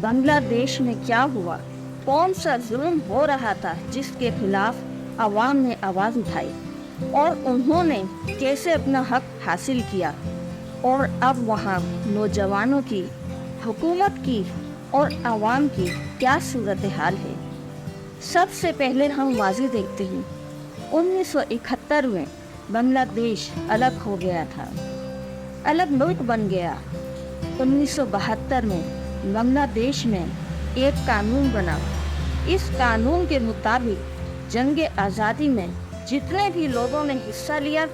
बांग्लादेश में क्या हुआ, कौन सा जुल्म हो रहा था जिसके खिलाफ आवाम ने आवाज़ उठाई और उन्होंने कैसे अपना हक हासिल किया, और अब वहाँ नौजवानों की, हुकूमत की और आवाम की क्या सूरत हाल है। सबसे पहले हम वाज़ी देखते हैं। 1971 में बांग्लादेश अलग हो गया था, अलग मुल्क बन गया। 1972 में बांग्लादेश में एक कानून बना। इस कानून के मुताबिक जंग आज़ादी में जितने भी लोगों ने हिस्सा लिया,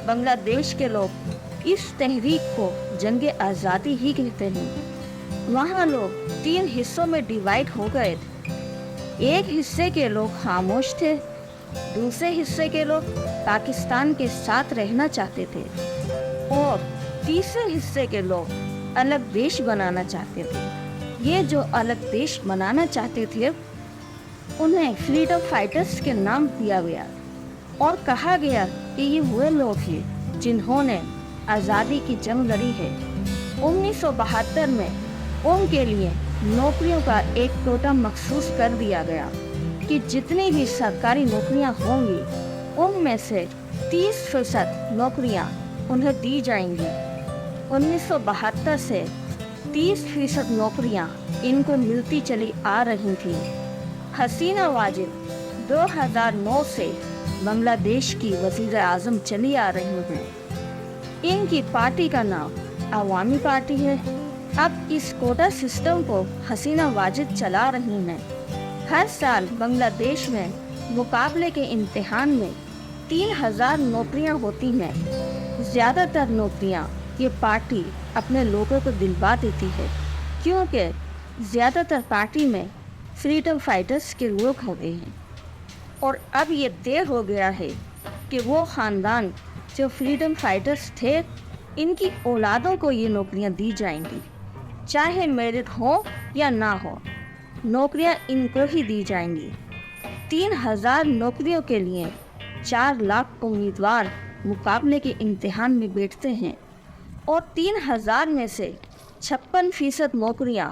बांग्लादेश के लोग इस तहरीक को जंग आज़ादी ही कहते हैं। वहाँ लोग 3 हिस्सों में डिवाइड हो गए थे। एक हिस्से के लोग खामोश थे, दूसरे हिस्से के लोग पाकिस्तान के साथ रहना चाहते थे और तीसरे हिस्से के लोग अलग देश बनाना चाहते थे। ये जो अलग देश बनाना चाहते थे उन्हें फ्रीडम फाइटर्स के नाम दिया गया और कहा गया कि ये वो लोग हैं जिन्होंने आज़ादी की जंग लड़ी है। 1972 में उनके लिए नौकरियों का एक कोटा मखसूस कर दिया गया कि जितनी भी सरकारी नौकरियां होंगी उनमें से 30% नौकरियां उन्हें दी जाएंगी। 1972 से 30% नौकरियां इनको मिलती चली आ रही थी। हसीना वाजिद 2009 से बांग्लादेश की वज़ीर आज़म चली आ रही हैं। इनकी पार्टी का नाम अवामी पार्टी है। अब इस कोटा सिस्टम को हसीना वाजिद चला रही हैं। हर साल बांग्लादेश में मुकाबले के इम्तिहान में 3000 नौकरियां होती हैं। ज़्यादातर नौकरियां ये पार्टी अपने लोगों को दिलवा देती है, क्योंकि ज़्यादातर पार्टी में फ्रीडम फाइटर्स के लोग होते हैं। और अब ये देर हो गया है कि वो ख़ानदान जो फ्रीडम फाइटर्स थे, इनकी औलादों को ये नौकरियां दी जाएंगी, चाहे मेरिट हो या ना हो, नौकरियां इनको ही दी जाएंगी। 3000 नौकरियों के लिए 4 लाख उम्मीदवार मुकाबले के इम्तिहान में बैठते हैं और 3000 में से 56% नौकरियां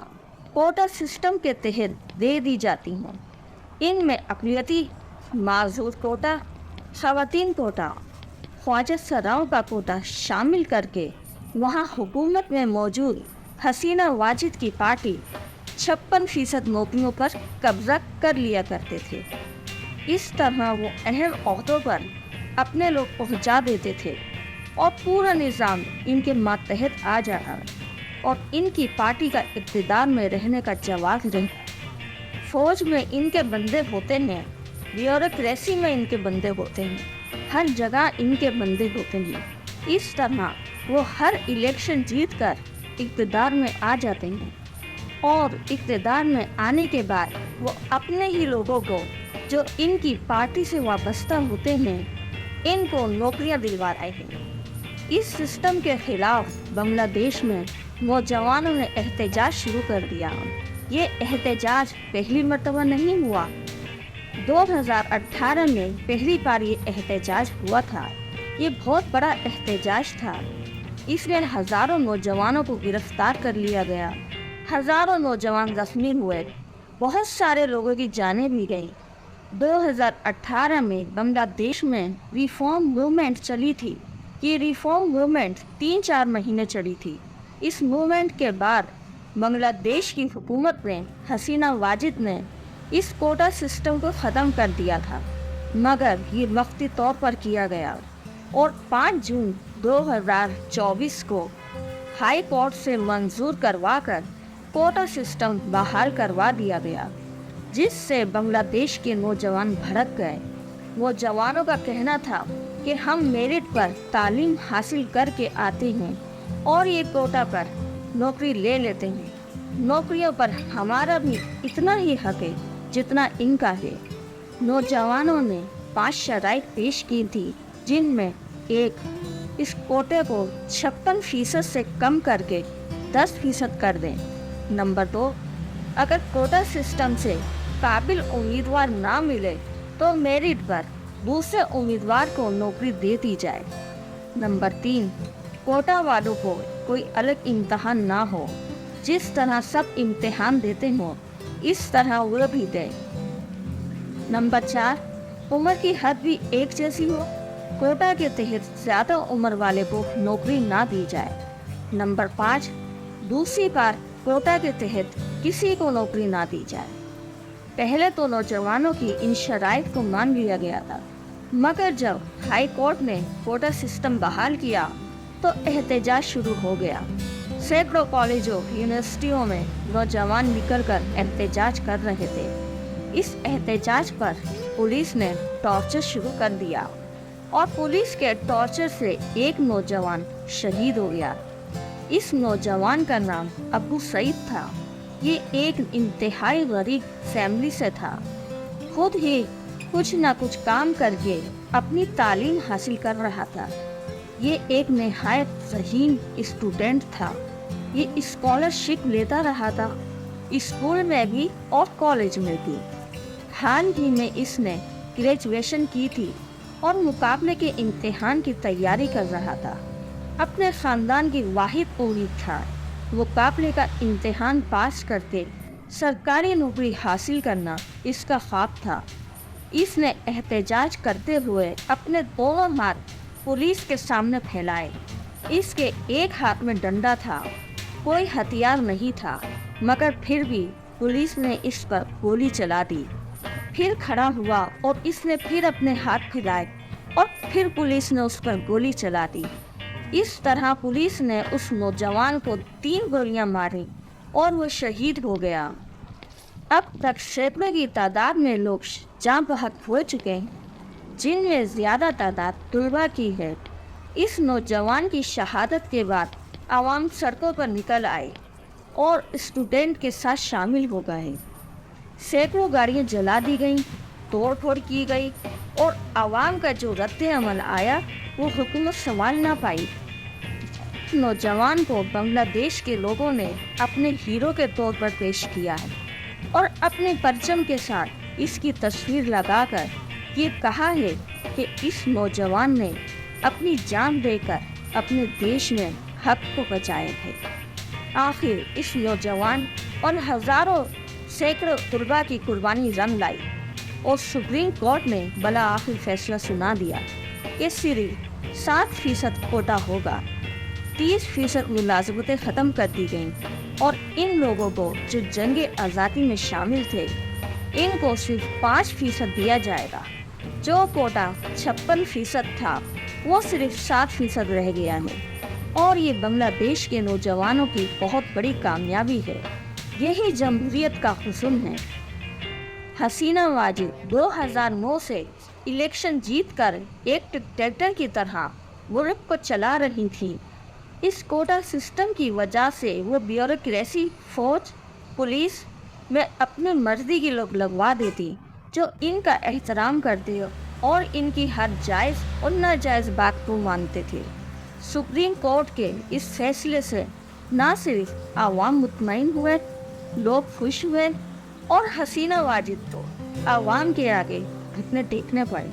कोटा सिस्टम के तहत दे दी जाती हैं। इनमें अक़लियती माज़ूर कोटा, ख़वातीन कोटा, ख्वाजा सराओं का कोटा शामिल करके वहाँ हुकूमत में मौजूद हसीना वाजिद की पार्टी 56% नौकरियों पर कब्ज़ा कर लिया करते थे। इस तरह वो अहम ओहदों पर अपने लोग पहुंचा देते थे और पूरा निज़ाम इनके मातहत आ जाता और इनकी पार्टी का इक़्तिदार में रहने का जवाब रहे। फ़ौज में इनके बंदे होते हैं, ब्यूरोक्रेसी में इनके बंदे होते हैं, हर जगह इनके बंदे होते हैं। इस तरह वो हर इलेक्शन जीत कर इक़्तिदार में आ जाते हैं और इक़्तिदार में आने के बाद वो अपने ही लोगों को जो इनकी पार्टी से वाबस्ता होते हैं, इनको नौकरियां दिलवा रहे हैं। इस सिस्टम के ख़िलाफ़ बांग्लादेश में नौजवानों ने एहतजाज शुरू कर दिया। ये एहतजाज पहली मर्तबा नहीं हुआ। 2018 में पहली बार ये एहतजाज हुआ था। ये बहुत बड़ा एहतजाज था। इसमें हज़ारों नौजवानों को गिरफ्तार कर लिया गया, हज़ारों नौजवान ज़ख्मी हुए, बहुत सारे लोगों की जानें भी गई। 2018 में बांग्लादेश में रिफॉर्म मूवमेंट चली थी। ये रिफॉर्म मूवमेंट 3-4 महीने चली थी। इस मूवमेंट के बाद बांग्लादेश की हुकूमत ने, हसीना वाजिद ने इस कोटा सिस्टम को ख़त्म कर दिया था, मगर ये वक्ती तौर पर किया गया और 5 जून 2024 को हाई कोर्ट से मंजूर करवा कर कोटा सिस्टम बहाल करवा दिया गया, जिससे बांग्लादेश के नौजवान भड़क गए। नौजवानों का कहना था कि हम मेरिट पर तालीम हासिल करके आते हैं और ये कोटा पर नौकरी ले लेते हैं। नौकरियों पर हमारा भी इतना ही हक है जितना इनका है। नौजवानों ने 5 शराइत पेश की थी, जिनमें एक, इस कोटे को 56% से कम करके 10% कर दें। नंबर 2, अगर कोटा सिस्टम से काबिल उम्मीदवार ना मिले तो मेरिट पर दूसरे उम्मीदवार को नौकरी दे दी जाए। नंबर 3, कोटा वालों को कोई अलग इम्तहान ना हो, जिस तरह सब इम्तिहान देते हों इस तरह वो भी दे। नंबर 4, उम्र की हद भी एक जैसी हो, कोटा के तहत ज़्यादा उम्र वाले को नौकरी ना दी जाए। नंबर 5, दूसरी बार कोटा के तहत किसी को नौकरी ना दी जाए। पहले तो नौजवानों की इन शराइत को मान लिया गया था, मगर जब हाई कोर्ट ने कोटा सिस्टम बहाल किया तो एहतजाज शुरू हो गया। सैकड़ों कॉलेजों यूनिवर्सिटियों में नौजवान निकल कर एहतजाज कर रहे थे। इस एहतजाज पर पुलिस ने टॉर्चर शुरू कर दिया और पुलिस के टॉर्चर से एक नौजवान शहीद हो गया। इस नौजवान का नाम अबू सईद था। ये एक इंतहाई गरीब फैमिली से था। खुद ही कुछ ना कुछ काम करके अपनी तालीम हासिल कर रहा था। ये एक नहायत ज़हीन स्टूडेंट था। ये स्कॉलरशिप लेता रहा था, स्कूल में भी और कॉलेज में भी। हाल ही में इसने ग्रेजुएशन की थी और मुकाबले के इम्तिहान की तैयारी कर रहा था। अपने ख़ानदान की वाहिद उम्मीद था मुकाबले का इम्तिहान पास करके सरकारी नौकरी हासिल करना इसका ख्वाब था। इसने एहतजाज करते हुए अपने दोनों हाथ पुलिस के सामने फैलाए। इसके एक हाथ में डंडा था, कोई हथियार नहीं था, मगर फिर भी पुलिस ने इस पर गोली चला दी। फिर खड़ा हुआ और इसने फिर अपने हाथ फैलाए और फिर पुलिस ने उस पर गोली चला दी। इस तरह पुलिस ने उस नौजवान को 3 गोलियां मारी और वो शहीद हो गया। अब तक सैकड़ों की तादाद में लोग जाँ बहक हो चुके हैं, जिनमें ज़्यादा तादाद तलबा की है। इस नौजवान की शहादत के बाद आवाम सड़कों पर निकल आए और स्टूडेंट के साथ शामिल हो गए। सैकड़ों गाड़ियाँ जला दी गईं, तोड़ फोड़ की गई और आवाम का जो रद्द अमल आया वो हुकूमत संभाल ना पाई। नौजवान को बांग्लादेश के लोगों ने अपने हीरो के तौर पर पेश किया है और अपने परचम के साथ इसकी तस्वीर लगाकर ये कहा है कि इस नौजवान ने अपनी जान देकर अपने देश में हक को बचाए थे। आखिर इस नौजवान और हज़ारों सैकड़ों तलबा की कुर्बानी रंग लाई और सुप्रीम कोर्ट ने भला आखिर फैसला सुना दिया कि सिर्फ 7% कोटा होगा। 30% मुलाजमतें ख़त्म कर दी गईं और इन लोगों को जो जंग आज़ादी में शामिल थे इनको सिर्फ 5% दिया जाएगा। जो कोटा 56% था वो सिर्फ 7% रह गया है और ये बांग्लादेश के नौजवानों की बहुत बड़ी कामयाबी है। यही जमहूरियत का हुस्न है। हसीना वाजिद 2009 से इलेक्शन जीतकर एक डिक्टेटर की तरह मुल्क को चला रही थी। इस कोटा सिस्टम की वजह से वो ब्यूरोक्रेसी, फौज, पुलिस में अपनी मर्जी के लोग लगवा देती जो इनका एहतराम करते और इनकी हर जायज़ और नाजायज़ बात को मानते थे। सुप्रीम कोर्ट के इस फैसले से ना सिर्फ आवाम मुतमईन हुए, लोग खुश हुए और हसीना वाजिद को आवाम के आगे घुटने टेकने पड़े।